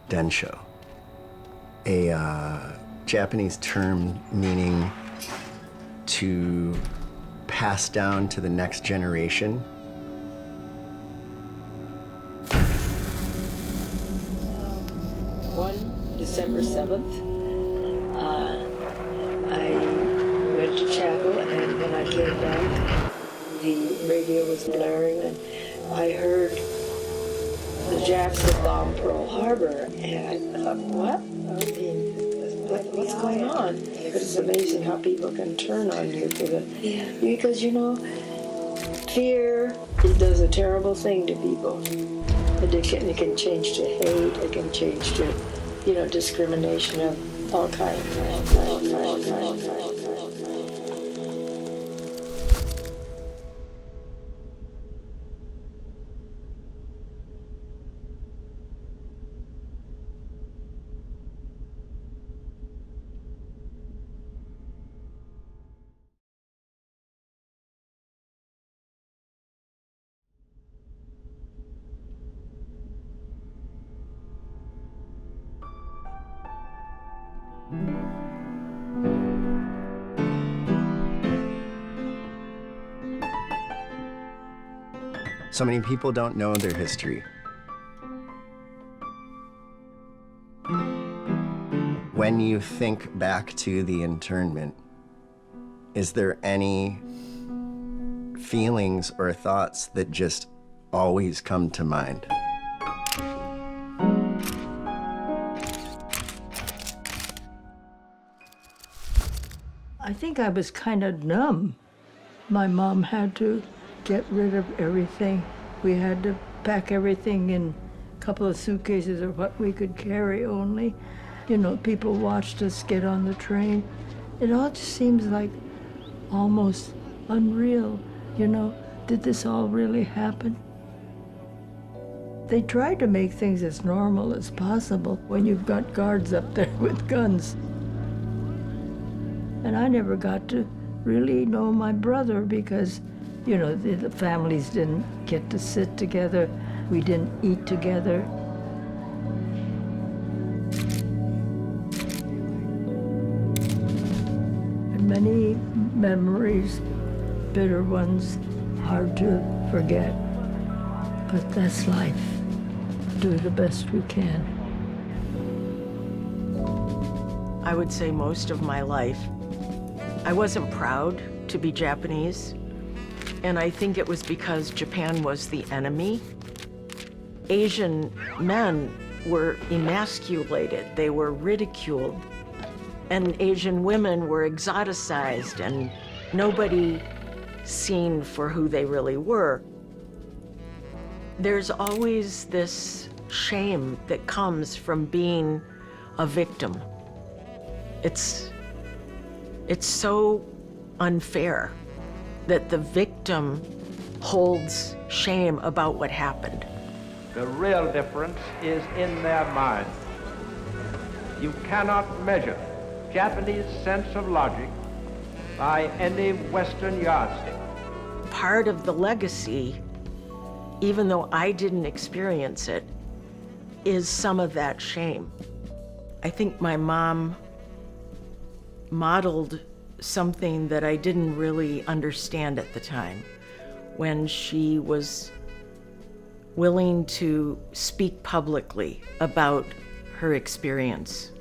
Densho, a Japanese term meaning to pass down to the next generation. December 7th, I went to chapel, and when I came back, the radio was blaring, and I heard the Japs had bombed Pearl Harbor, and I thought, what? What's going on? But it's amazing how people can turn on you for the... Because, you know, fear, it does a terrible thing to people. It can change to hate, it can change to, you know, discrimination of all kinds. So many people don't know their history. When you think back to the internment, is there any feelings or thoughts that just always come to mind? I think I was kind of numb. My mom had to get rid of everything. We had to pack everything in a couple of suitcases or what we could carry only. You know, people watched us get on the train. It all just seems like almost unreal. You know, did this all really happen? They tried to make things as normal as possible when you've got guards up there with guns. And I never got to really know my brother because, you know, the families didn't get to sit together. We didn't eat together. And many memories, bitter ones, hard to forget. But that's life. Do the best we can. I would say most of my life, I wasn't proud to be Japanese. And I think it was because Japan was the enemy. Asian men were emasculated, they were ridiculed, and Asian women were exoticized and nobody seen for who they really were. There's always this shame that comes from being a victim. It's so unfair that the victim holds shame about what happened. The real difference is in their mind. You cannot measure Japanese sense of logic by any Western yardstick. Part of the legacy, even though I didn't experience it, is some of that shame. I think my mom modeled something that I didn't really understand at the time when she was willing to speak publicly about her experience.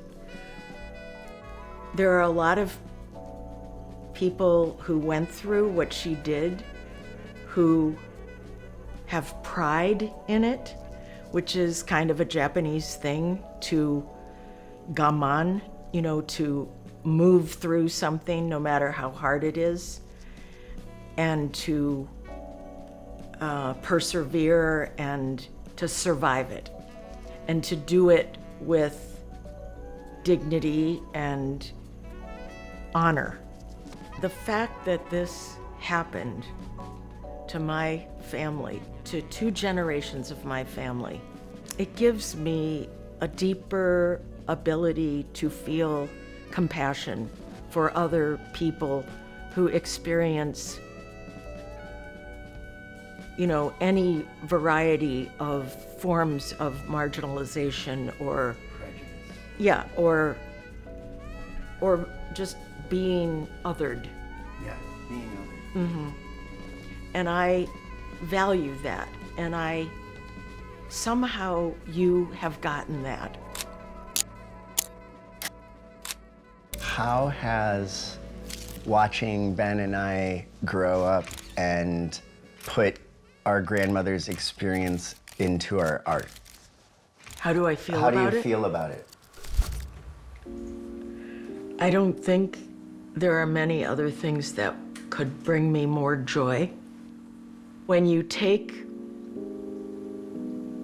There are a lot of people who went through what she did who have pride in it, which is kind of a Japanese thing, to gaman, you know, to move through something no matter how hard it is, and to persevere and to survive it, and to do it with dignity and honor. The fact that this happened to my family, to 2 generations of my family, it gives me a deeper ability to feel compassion for other people who experience, you know, any variety of forms of marginalization or yeah, or just being othered. Yeah, being othered. And I value that, and somehow you have gotten that. How has watching Ben and I grow up and put our grandmother's experience into our art? How do I feel How about do you it? feel about it? I don't think there are many other things that could bring me more joy. When you take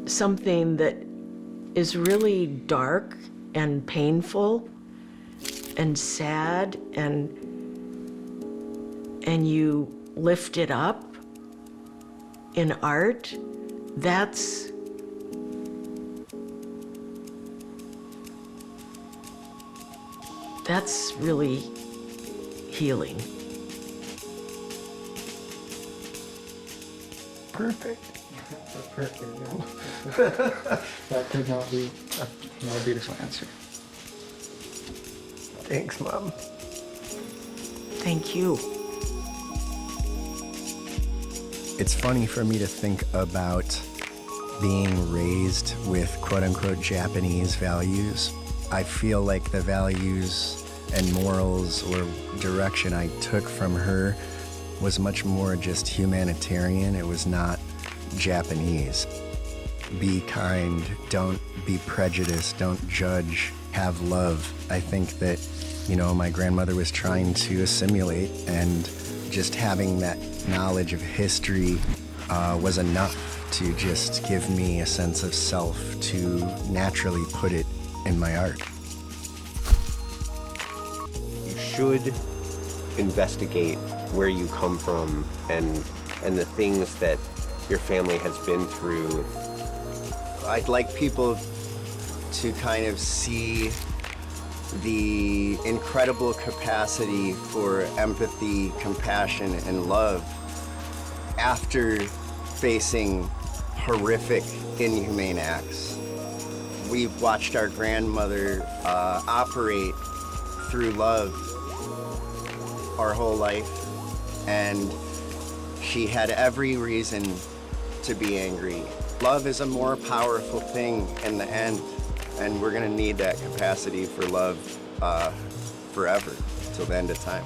something that is really dark and painful and sad and you lift it up in art, that's really healing. Perfect. That could not be a more beautiful answer. Thanks, Mom. Thank you. It's funny for me to think about being raised with quote-unquote Japanese values. I feel like the values and morals or direction I took from her was much more just humanitarian. It was not Japanese. Be kind, don't be prejudiced, don't judge, have love. I think that, my grandmother was trying to assimilate, and just having that knowledge of history was enough to just give me a sense of self to naturally put it in my art. You should investigate where you come from and the things that your family has been through. I'd like people to kind of see the incredible capacity for empathy, compassion, and love after facing horrific, inhumane acts. We've watched our grandmother operate through love our whole life, and she had every reason to be angry. Love is a more powerful thing in the end, and we're gonna need that capacity for love forever, till the end of time.